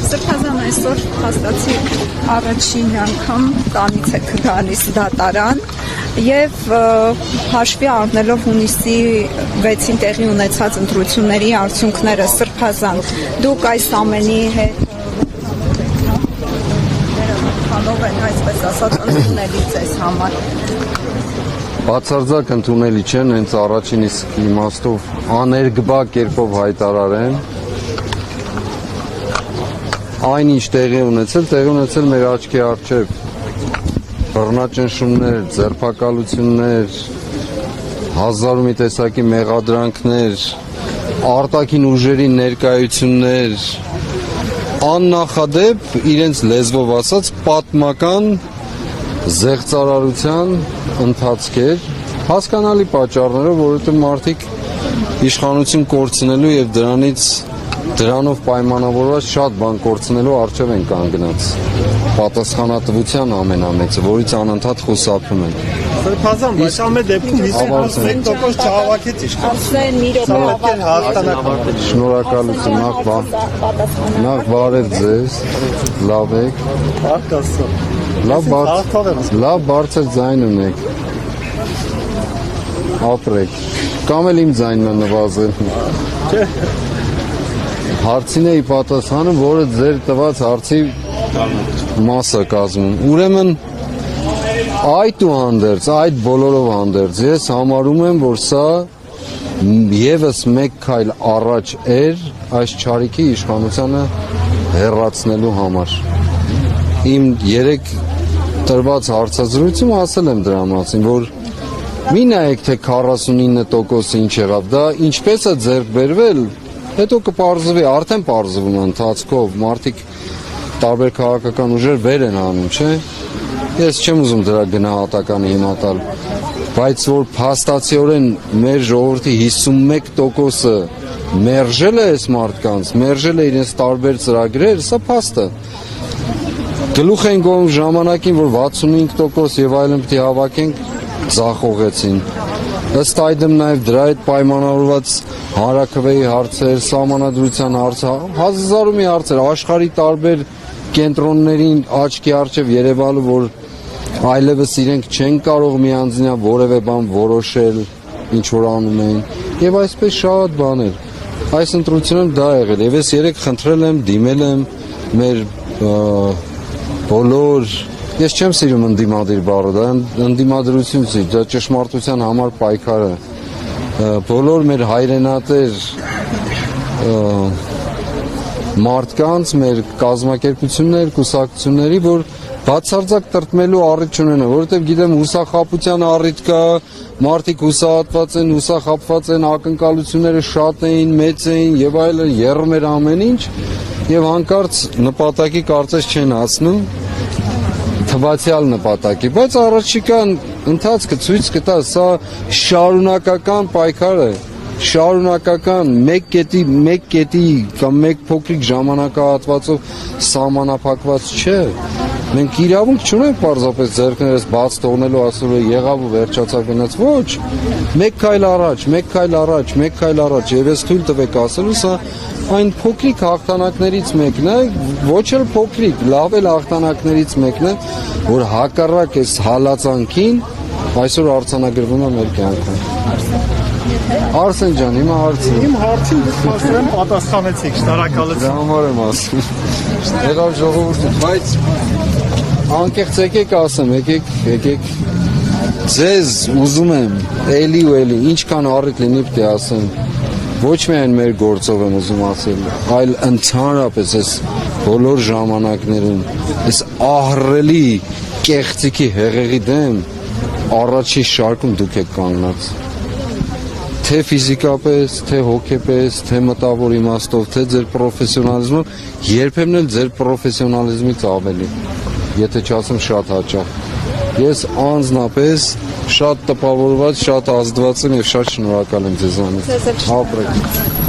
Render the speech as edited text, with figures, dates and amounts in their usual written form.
Սրբազան այսօր հաստատի առաջին անգամ տանից է գալիս դատարան եւ հաշվի առնելով հունիսի 6-ին տեղի ունեցած ընտրությունների արդյունքները Սրբազան դուք այս ամենի հետ խանով են այսպես ասած ընդունելի ձեզ համար Բացարձակ ընդունելի չեն, հենց առաջին իսկ իմաստով աներկբա կերպով հայտարարեն Այն ինչ տեղի ունեցել մեր աչքի առջև բռնաճնշումներ, ձերբակալություններ, հազար ու մի տեսակի մեղադրանքներ, արտաքին ուժերի ներկայություններ, աննախադեպ իրենց լեզվով ասած պատմական զեղծարարության ընթացք էր, հասկանալի պատճառներով, որովհետև մարդիկ իշխանություն կորցնելու եւ դրանով պայմանավորված շատ բան կորցնելու առջև են կանգնած պատասխանատվության ամենամեծը, որից անընդհատ խուսափում են։ Սրբազան, բայց ամեն դեպքում 51% չհավաքեց իշխանությունը։ Շնորհակալություն, նախ բարև ձեզ, լավ եք։ Լավ բարձր ձայն ունեք։ Ապրեք։ Կամ էլ իմ ձայնը նվազել։ Հարցին էի պատասխանը, որը ձեր տված հարցի մասը կազմում։ Ուրեմն այդուհանդերձ, այդ բոլորով հանդերձ, ես համարում եմ, որ սա եւս մեկ քայլ առաջ էր այս չարիքի իշխանությանը հեռացնելու համար։ Իմ երեք տրված հարցազրույցում ասել եմ դրա մասին, որ մի նայեք, թե 49% ինչ եղավ, դա ինչպես է ձեռք բերվել, հետո կպարզվի, արդեն պարզվում է ընթացքով, մարդիկ տարբեր քաղաքական ուժեր վեր են անում, չէ՞։ Ես չեմ ուզում դրա գնահատականը հիմա տալ, բայց որ փաստացիորեն մեր ժողովրդի 51%-ը մերժել է այս մարդկանց, մերժել է իրենց տարբեր ծրագրեր, սա փաստ է։ Գլուխ են գովում ժամանակին, որ 65% եւ այլն պիտի հավաքենք, ձախողեցին։ Ըստ այդմ նաև դրա հետ պայմանավորված հանրաքվեի հարցեր, սահմանադրության հարցեր, հազար ու մի հարցեր, աշխարհի տարբեր կենտրոններին աչքի առջև երևալու, որ այլևս իրենք չեն կարող միանձնյա որևէ բան որոշել, ինչ որ անում են, եւ այսպես շատ բաներ։ Այս ընտրությունում դա եղել, եւ ես երեք խնդրել եմ, դիմել եմ մեր բոլոր Ես չեմ սիրում ընդդիմադիր բառը, դա ընդդիմադրություն չի, դա ճշմարտության համար պայքար է։ Բոլոր մեր հայրենատեր մարդկանց, մեր կազմակերպություններ, կուսակցությունների, որ բացարձակ տրտմելու առիթ չունեն, որովհետև գիտեմ հուսախաբության առիթ կա, մարդիկ հուսահատված են, հուսախաբված են, ակնկալությունները շատ էին, մեծ էին եւ այլն, եռում էր ամեն ինչ, եւ հանկարծ նպատակի կարծես չեն հասնում թվացյալ նպատակի, բայց առաջիկան ընթացքը ցույց կտա, սա շարունակական պայքար է, շարունակական մեկ կետի կամ մեկ փոքրիկ ժամանակահատվածով սահմանափակված չէ։ Մենք իրավունք չունենք պարզապես ձեռքներս բաց թողնելու ասելու եղավ ու վերջացավ գնաց, ոչ, մեկ քայլ առաջ, եւ ես թույլ տվեք ասելու, սա այն փոքրիկ հաղթանակներից մեկն է, ոչ էլ փոքրիկ, լավ էլ հաղթանակներից մեկն է, որ հակառակ այս հալածանքին այսօր արձանագրվում է մեր կյանքում։ Արսեն ջան, հիմա հարցին։ Իմ հարցին դուք պատասխանեցիք, շնորհակալություն։ Դրա համար եմ ասում։ Եղավ ժողովուրդը, բայց անկեղծ եկեք ասեմ, եկեք ձեզ ուզում եմ էլի ու էլի, ինչքան առիթ լինի պիտի ասեմ, ոչ միայն մեր գործով եմ ուզում ասել, այլ ընդհանրապես այս բոլոր ժամանակներում, այս ահռելի կեղծիքի հեղեղի դեմ առաջի շարքում դուք եք կանգնած, թե ֆիզիկապես, թե հոգեպես, թե մտավոր իմաստով, թե ձեր պրոֆեսիոնալիզմով, երբեմն էլ ձեր պրոֆեսիոնալիզմից ավելի, եթե չասեմ շատ հաճախ։ Ես անձնապես շատ տպավորված, շատ ազդված եմ եւ շատ շնորհակալ եմ ձեզանից։ Ապրեք։